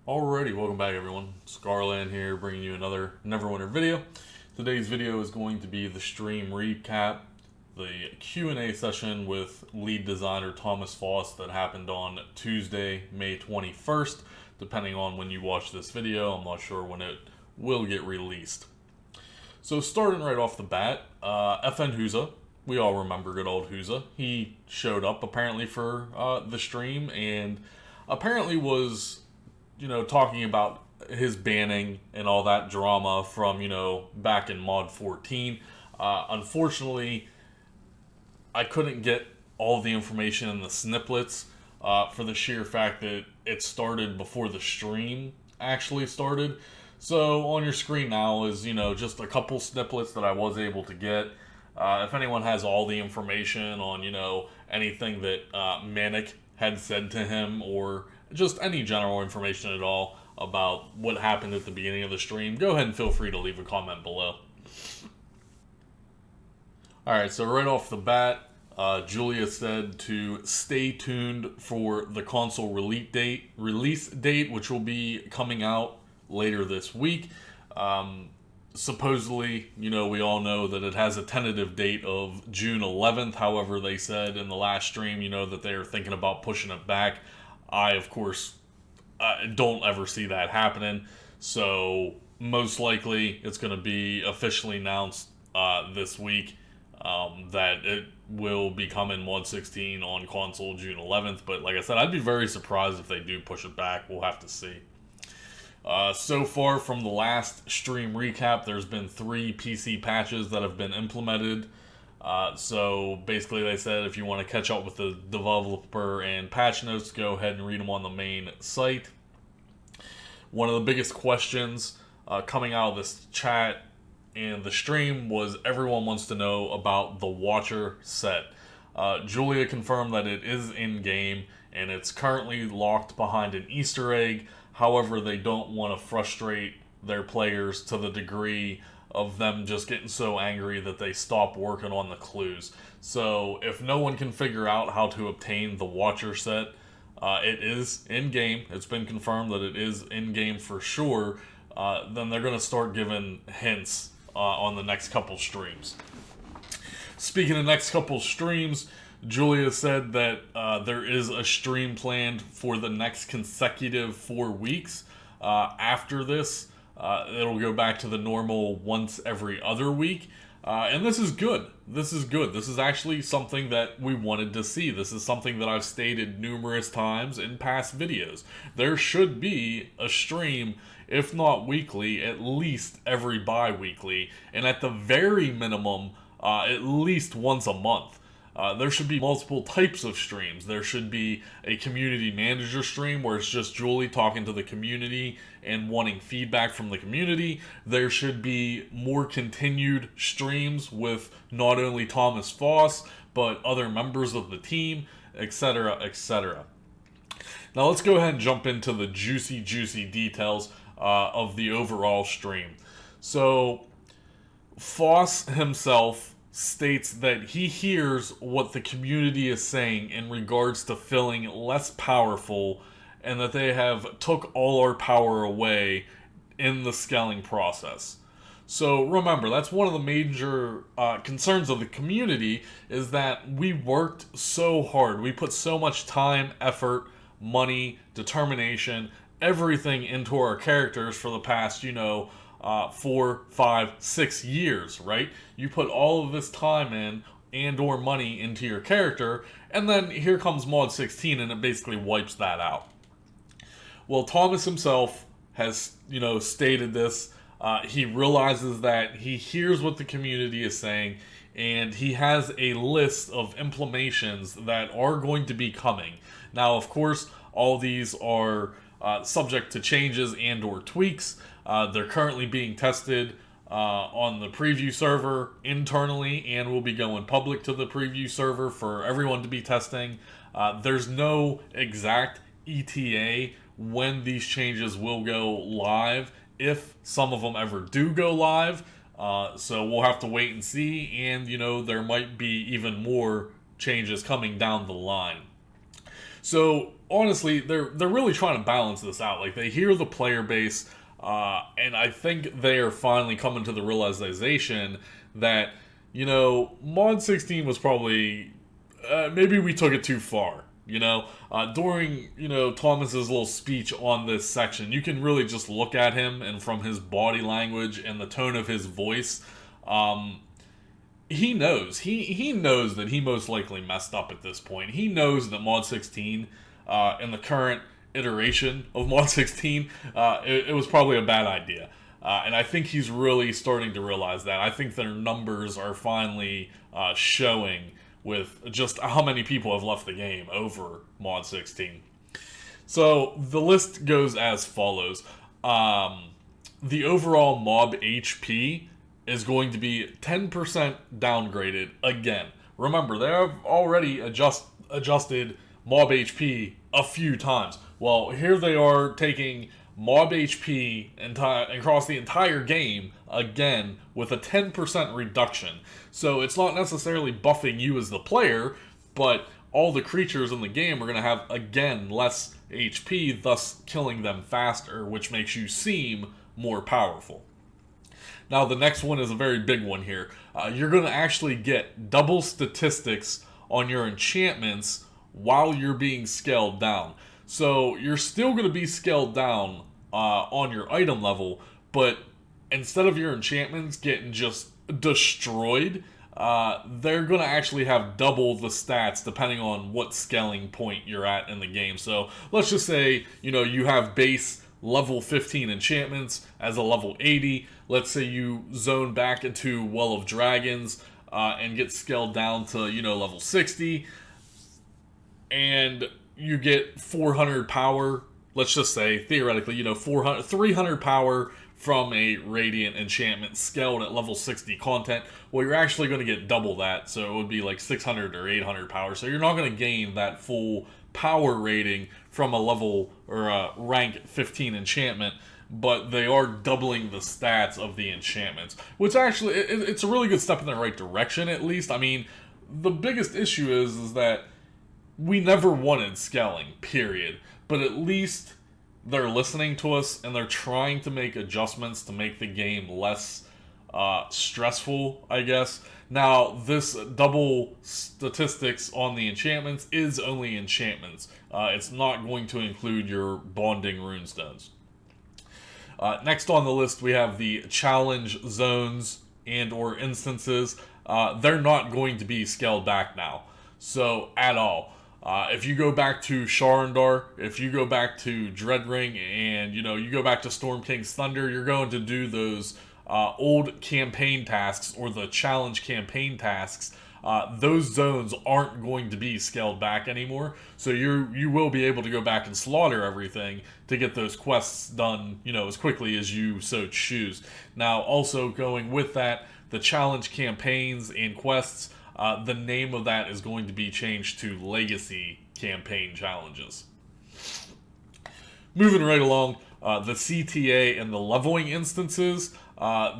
Alrighty, welcome back everyone. Scarland here, bringing you another Neverwinter video. Today's video is going to be the stream recap, the Q&A session with lead designer Thomas Foss that happened on Tuesday, May 21st. Depending on when you watch this video, I'm not sure when it will get released. So starting right off the bat, FN Huza, we all remember good old Huza. He showed up apparently for the stream and apparently was talking about his banning and all that drama from, back in Mod 14. Unfortunately, I couldn't get all the information in the snippets for the sheer fact that it started before the stream actually started. So on your screen now is, just a couple snippets that I was able to get. If anyone has all the information on, anything that Manic had said to him or just any general information at all about what happened at the beginning of the stream, go ahead and feel free to leave a comment below. Alright, so right off the bat, Julia said to stay tuned for the console release date, which will be coming out later this week. Supposedly, we all know that it has a tentative date of June 11th. However, they said in the last stream, that they are thinking about pushing it back. I, of course, don't ever see that happening. So, most likely, it's going to be officially announced this week that it will be coming Mod 16 on console June 11th. But like I said, I'd be very surprised if they do push it back. We'll have to see. So far from the last stream recap, there's been 3 PC patches that have been implemented. So basically they said if you want to catch up with the developer and patch notes, go ahead and read them on the main site. One of the biggest questions coming out of this chat and the stream was everyone wants to know about the Watcher set. Julia confirmed that it is in-game and it's currently locked behind an Easter egg. However, they don't want to frustrate their players to the degree of them just getting so angry that they stop working on the clues. So if no one can figure out how to obtain the Watcher set, it is in-game. It's been confirmed that it is in-game for sure. Then they're going to start giving hints on the next couple streams. Speaking of next couple streams, Julia said that there is a stream planned for the next consecutive 4 weeks. After this, it'll go back to the normal once every other week. And this is good. This is good. This is actually something that we wanted to see. This is something that I've stated numerous times in past videos. There should be a stream, if not weekly, at least every bi-weekly. And at the very minimum, at least once a month. There should be multiple types of streams. There should be a community manager stream where it's just Julie talking to the community and wanting feedback from the community. There should be more continued streams with not only Thomas Foss, but other members of the team, etc., etc. Now let's go ahead and jump into the juicy details of the overall stream. So, Foss himself states that he hears what the community is saying in regards to feeling less powerful and that they have took all our power away in the scaling process. So remember, that's one of the major concerns of the community is that we worked so hard. We put so much time, effort, money, determination, everything into our characters for the past, 4, 5, 6 years, right? You put all of this time in and or money into your character, and then here comes Mod 16 and it basically wipes that out. Well, Thomas himself has, stated this. He realizes that he hears what the community is saying, and he has a list of implementations that are going to be coming. Now, of course, all these are subject to changes and or tweaks. They're currently being tested on the preview server internally and will be going public to the preview server for everyone to be testing. There's no exact ETA when these changes will go live, if some of them ever do go live. So we'll have to wait and see, and there might be even more changes coming down the line. So honestly, they're really trying to balance this out. Like, they hear the player base, and I think they are finally coming to the realization that, Mod 16 was probably, maybe we took it too far. During, Thomas's little speech on this section, you can really just look at him, and from his body language and the tone of his voice, he knows. He knows that he most likely messed up at this point. He knows that Mod 16, in the current iteration of Mod 16, it was probably a bad idea. And I think he's really starting to realize that. I think their numbers are finally showing with just how many people have left the game over Mod 16. So the list goes as follows. The overall mob HP is going to be 10% downgraded again. Remember, they have already adjusted mob HP a few times. Well, here they are taking mob HP across the entire game again with a 10% reduction. So it's not necessarily buffing you as the player, but all the creatures in the game are going to have, again, less HP, thus killing them faster, which makes you seem more powerful. Now, the next one is a very big one here. You're going to actually get double statistics on your enchantments while you're being scaled down. So you're still going to be scaled down on your item level, but instead of your enchantments getting just destroyed, they're going to actually have double the stats depending on what scaling point you're at in the game. So let's just say, you have base level 15 enchantments as a level 80. Let's say you zone back into Well of Dragons and get scaled down to, level 60. And you get 400 power. Let's just say, theoretically, 300 power from a Radiant enchantment scaled at level 60 content. Well, you're actually going to get double that, so it would be like 600 or 800 power. So you're not going to gain that full power rating from a level or a rank 15 enchantment, but they are doubling the stats of the enchantments, which actually, it's a really good step in the right direction, at least. I mean, the biggest issue is that we never wanted scaling, period. But at least they're listening to us, and they're trying to make adjustments to make the game less stressful, I guess. Now, this double statistics on the enchantments is only enchantments. It's not going to include your bonding runestones. Next on the list, we have the challenge zones and or instances. They're not going to be scaled back now, so at all. If you go back to Sharandar, if you go back to Dreadring, and you go back to Storm King's Thunder, you're going to do those old campaign tasks or the challenge campaign tasks. Those zones aren't going to be scaled back anymore, so you will be able to go back and slaughter everything to get those quests done, as quickly as you so choose. Now, also going with that, the challenge campaigns and quests. The name of that is going to be changed to Legacy Campaign Challenges. Moving right along, the CTA and the leveling instances,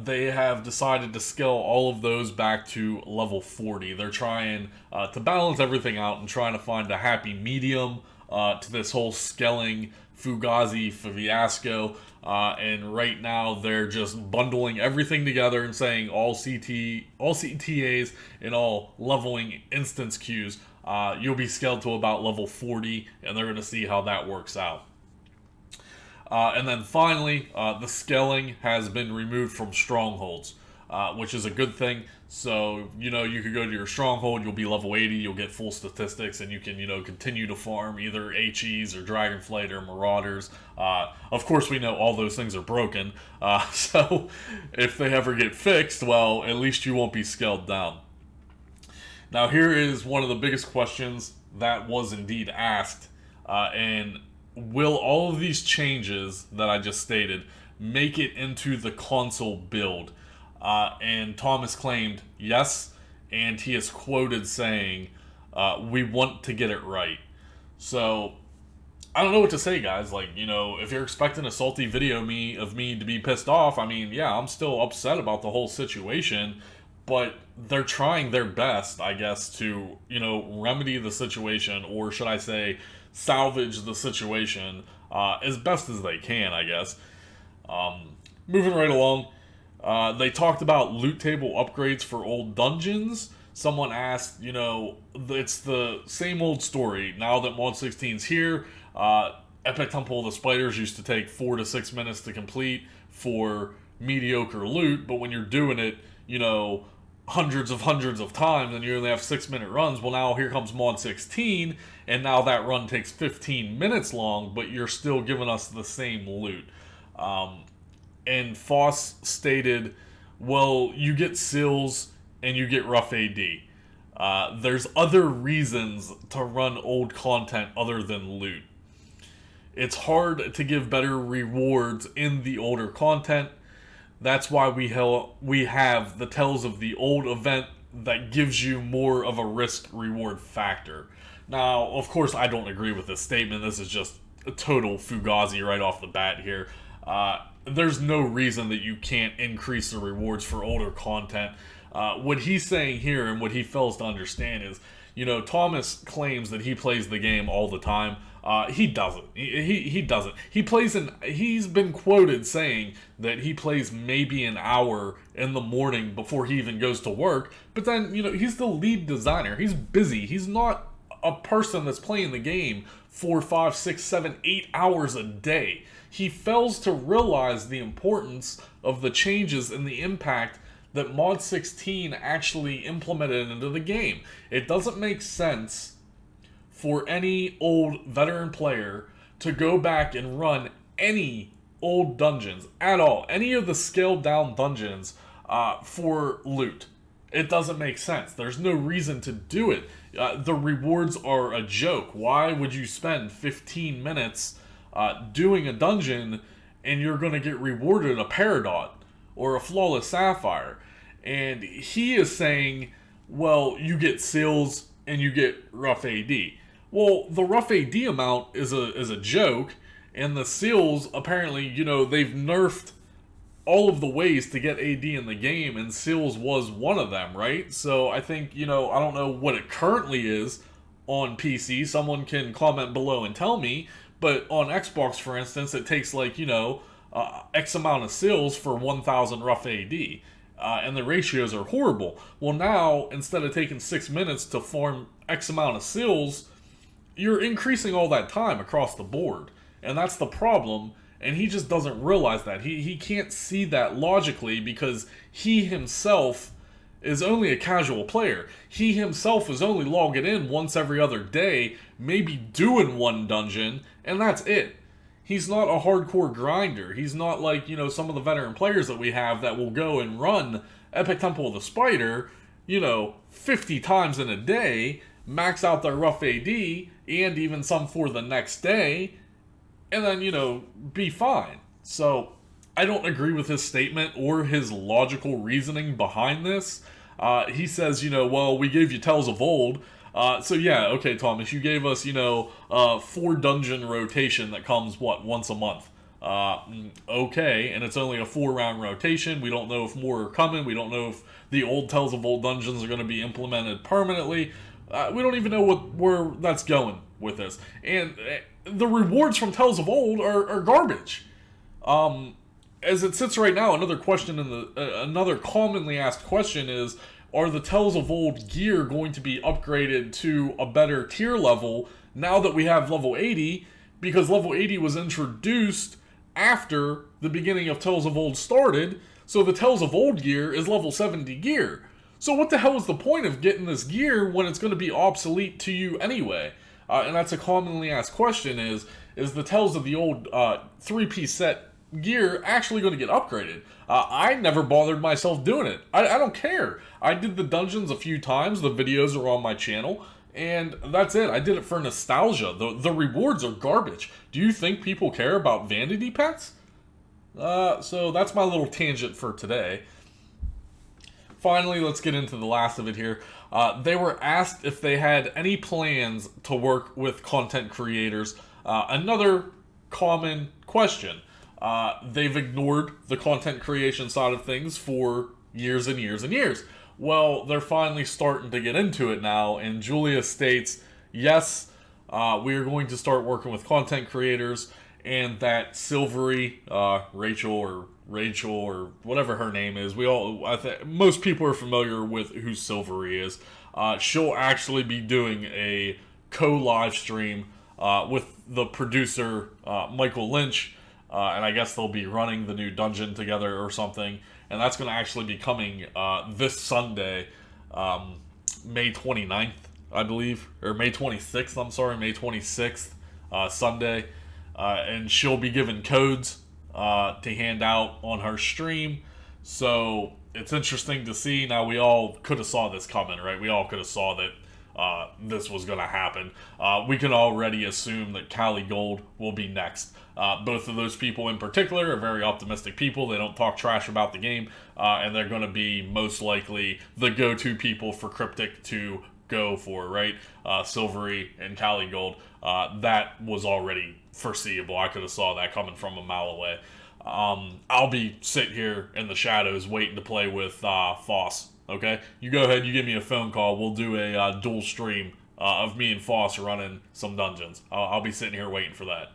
they have decided to scale all of those back to level 40. They're trying to balance everything out and trying to find a happy medium to this whole scaling Fugazi fiasco. And right now they're just bundling everything together and saying all CTAs and all leveling instance queues, you'll be scaled to about level 40, and they're going to see how that works out. And then finally, the scaling has been removed from strongholds, which is a good thing. So, you could go to your stronghold, you'll be level 80, you'll get full statistics, and you can, continue to farm either HEs or Dragonflight or Marauders. Of course, we know all those things are broken, so if they ever get fixed, well, at least you won't be scaled down. Now, here is one of the biggest questions that was indeed asked, and will all of these changes that I just stated make it into the console build? And Thomas claimed yes, and he is quoted saying, we want to get it right. So, I don't know what to say, guys. Like, if you're expecting a salty video of me to be pissed off, I mean, yeah, I'm still upset about the whole situation, but they're trying their best, I guess, to, remedy the situation, or should I say, salvage the situation as best as they can, I guess. Moving right along, they talked about loot table upgrades for old dungeons. Someone asked, it's the same old story. Now that Mod 16's here, Epic Temple of the Spiders used to take 4 to 6 minutes to complete for mediocre loot, but when you're doing it, hundreds of times and you only have 6-minute runs, well, now here comes Mod 16, and now that run takes 15 minutes long, but you're still giving us the same loot. And Foss stated, well, you get sills and you get rough AD. There's other reasons to run old content other than loot. It's hard to give better rewards in the older content. That's why we have the Tales of the Old event that gives you more of a risk-reward factor. Now, of course, I don't agree with this statement. This is just a total fugazi right off the bat here. There's no reason that you can't increase the rewards for older content. What he's saying here and what he fails to understand is, Thomas claims that he plays the game all the time. He doesn't. He doesn't. He's been quoted saying that he plays maybe an hour in the morning before he even goes to work. But then, he's the lead designer. He's busy. He's not a person that's playing the game 4, 5, 6, 7, 8 hours a day. He fails to realize the importance of the changes and the impact that Mod 16 actually implemented into the game. It doesn't make sense for any old veteran player to go back and run any old dungeons at all, any of the scaled down dungeons for loot. It doesn't make sense. There's no reason to do it. The rewards are a joke. Why would you spend 15 minutes doing a dungeon and you're going to get rewarded a Peridot or a Flawless Sapphire? And he is saying, well, you get seals and you get rough AD. Well, the rough AD amount is a joke, and the seals, apparently, they've nerfed all of the ways to get AD in the game, and seals was one of them, right? So I think, I don't know what it currently is on PC. Someone can comment below and tell me, but on Xbox, for instance, it takes X amount of seals for 1,000 rough AD. And the ratios are horrible. Well, now, instead of taking 6 minutes to farm X amount of seals, you're increasing all that time across the board. And that's the problem, and he just doesn't realize that. He can't see that logically because he himself is only a casual player. He himself is only logging in once every other day, maybe doing one dungeon, and that's it. He's not a hardcore grinder. He's not like, some of the veteran players that we have that will go and run Epic Temple of the Spider, 50 times in a day, max out their rough AD, and even some for the next day, and then, be fine. So, I don't agree with his statement or his logical reasoning behind this. He says, well, we gave you Tales of Old. So yeah, okay, Thomas, you gave us, 4 dungeon rotation that comes, once a month. Okay, and it's only a 4-round rotation. We don't know if more are coming. We don't know if the old Tales of Old dungeons are going to be implemented permanently. We don't even know where that's going with this. And the rewards from Tales of Old are garbage. As it sits right now, another commonly asked question is, are the Tales of Old gear going to be upgraded to a better tier level now that we have level 80? Because level 80 was introduced after the beginning of Tales of Old started, so the Tales of Old gear is level 70 gear. So what the hell is the point of getting this gear when it's going to be obsolete to you anyway? And that's a commonly asked question is the Tales of the Old 3-piece set gear actually going to get upgraded? I never bothered myself doing it. I don't care. I did the dungeons a few times. The videos are on my channel. And that's it. I did it for nostalgia. The rewards are garbage. Do you think people care about vanity pets? So that's my little tangent for today. Finally, let's get into the last of it here. They were asked if they had any plans to work with content creators. Another common question. They've ignored the content creation side of things for years and years and years. Well, they're finally starting to get into it now, and Julia states, yes, we are going to start working with content creators, and that Silvery, Rachel or whatever her name is, most people are familiar with who Silvery is. She'll actually be doing a co-live stream with the producer Michael Lynch, and I guess they'll be running the new dungeon together or something. And that's going to actually be coming this Sunday, May 29th, I believe, or May 26th. I'm sorry, May 26th, Sunday, and she'll be given codes to hand out on her stream. So it's interesting to see. Now, we all could have saw this coming, right? We all could have saw that this was going to happen. We can already assume that Cali Gold will be next. Both of those people in particular are very optimistic people. They don't talk trash about the game, and they're going to be most likely the go-to people for Cryptic to go for, right? Silvery and Cali Gold. That was already foreseeable. I could have saw that coming from a mile away. I'll be sitting here in the shadows waiting to play with Foss. Okay, you go ahead, you give me a phone call. We'll do a dual stream of me and Foss running some dungeons. I'll be sitting here waiting for that.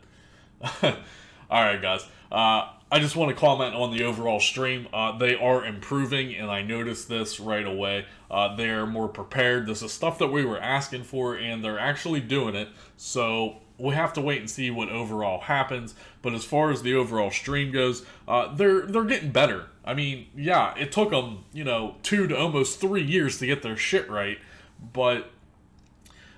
Alright, guys. I just want to comment on the overall stream. They are improving, and I noticed this right away. They are more prepared. This is stuff that we were asking for, and they're actually doing it. So we have to wait and see what overall happens. But as far as the overall stream goes, they're getting better. I mean, yeah, it took them, 2 to almost 3 years to get their shit right, but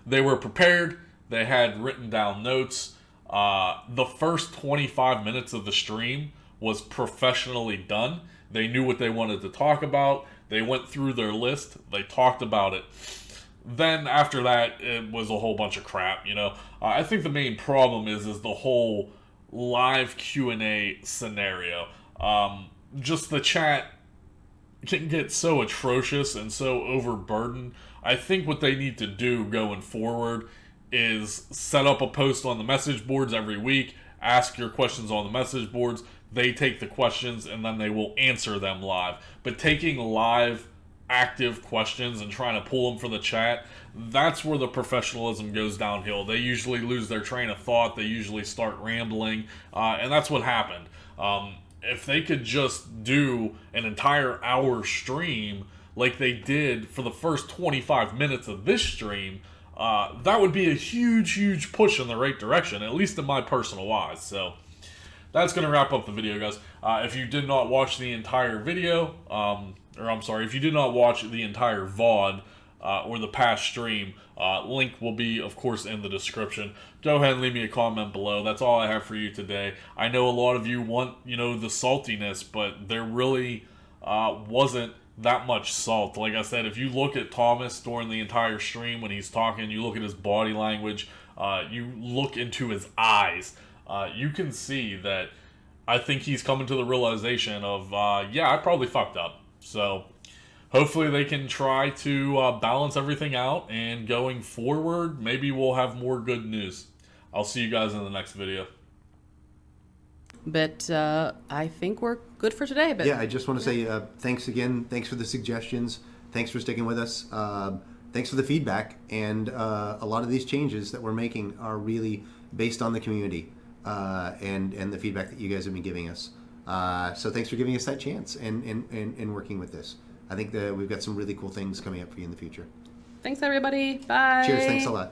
they were prepared. They had written down notes. The first 25 minutes of the stream was professionally done. They knew what they wanted to talk about. They went through their list. They talked about it. Then after that, it was a whole bunch of crap, I think the main problem is the whole live Q&A scenario. Just the chat can get so atrocious and so overburdened. I think what they need to do going forward is set up a post on the message boards every week, ask your questions on the message boards, they take the questions, and then they will answer them live. But taking live, active questions and trying to pull them from the chat, that's where the professionalism goes downhill. They usually lose their train of thought, they usually start rambling, and that's what happened. If they could just do an entire hour stream like they did for the first 25 minutes of this stream, that would be a huge push in the right direction, at least in my personal eyes. So that's going to wrap up the video, guys. If you did not watch the entire video, if you did not watch the entire VOD or the past stream, link will be, of course, in the description. Go ahead and leave me a comment below. That's all I have for you today. I know a lot of you want, the saltiness, but there really wasn't that much salt. Like I said, if you look at Thomas during the entire stream when he's talking, you look at his body language, you look into his eyes, you can see that I think he's coming to the realization of, yeah, I probably fucked up. So hopefully they can try to balance everything out, and going forward, maybe we'll have more good news. I'll see you guys in the next video. But I think we're good for today. But yeah, I just want to say thanks again. Thanks for the suggestions. Thanks for sticking with us. Thanks for the feedback. And a lot of these changes that we're making are really based on the community and the feedback that you guys have been giving us. So thanks for giving us that chance and working with this. I think that we've got some really cool things coming up for you in the future. Thanks, everybody. Bye. Cheers. Thanks a lot.